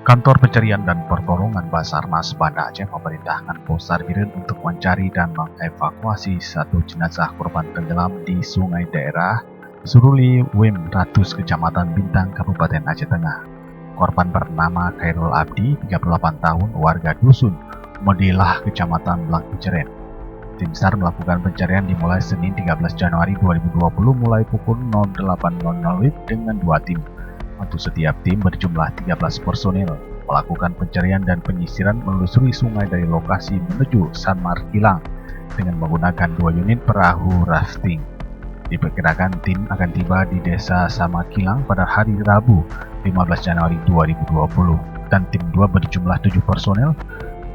Kantor Pencarian dan Pertolongan Basarnas Banda Aceh memerintahkan Polsar Biren untuk mencari dan mengevakuasi satu jenazah korban tenggelam di sungai daerah Suruli Wem Ratus, Kecamatan Bintang, Kabupaten Aceh Tengah. Korban bernama Khairul Abdi, 38 tahun, warga dusun Medilah, Kecamatan Blank Ceren. Tim SAR melakukan pencarian dimulai Senin 13 Januari 2020 mulai pukul 08.00 WIB dengan 2 tim. Untuk setiap tim berjumlah 13 personil melakukan pencarian dan penyisiran menelusuri sungai dari lokasi menuju Samar Kilang dengan menggunakan 2 unit perahu rafting. Diperkirakan tim akan tiba di desa Samar Kilang pada hari Rabu 15 Januari 2020 dan tim 2 berjumlah 7 personel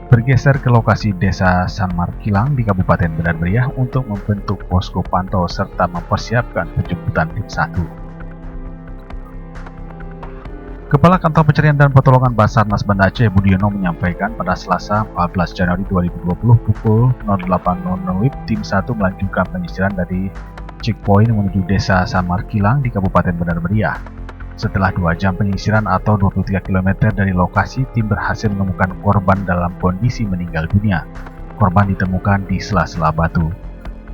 bergeser ke lokasi desa Samar Kilang di Kabupaten Bandar Meriah untuk membentuk posko pantau serta mempersiapkan penjemputan tim 1. Kepala Kantor Pencarian dan Pertolongan Basarnas Banda Aceh Budiono menyampaikan pada Selasa 14 Januari 2020 pukul 08.00 WIB tim 1 melanjutkan penyisiran dari checkpoint menuju desa Samar Kilang di Kabupaten Bandar Meriah. Setelah 2 jam penyisiran atau 23 km dari lokasi, tim berhasil menemukan korban dalam kondisi meninggal dunia. Korban ditemukan di sela-sela batu.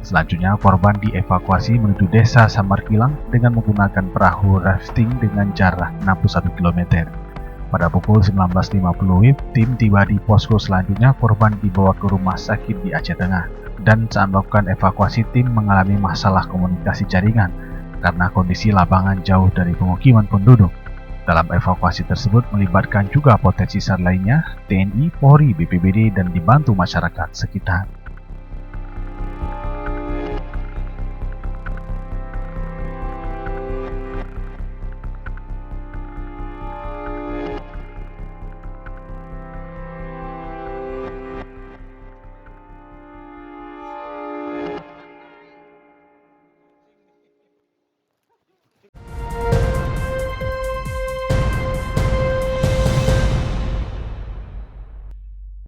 Selanjutnya, korban dievakuasi menuju desa Samar Kilang dengan menggunakan perahu rafting dengan jarak 61 km. Pada pukul 19.50 WIB, tim tiba di posko selanjutnya. Korban dibawa ke rumah sakit di Aceh Tengah. Dan saat melakukan evakuasi, tim mengalami masalah komunikasi jaringan karena kondisi lapangan jauh dari pemukiman penduduk. Dalam evakuasi tersebut melibatkan juga potensi SAR lainnya, TNI, Polri, BPBD, dan dibantu masyarakat sekitar.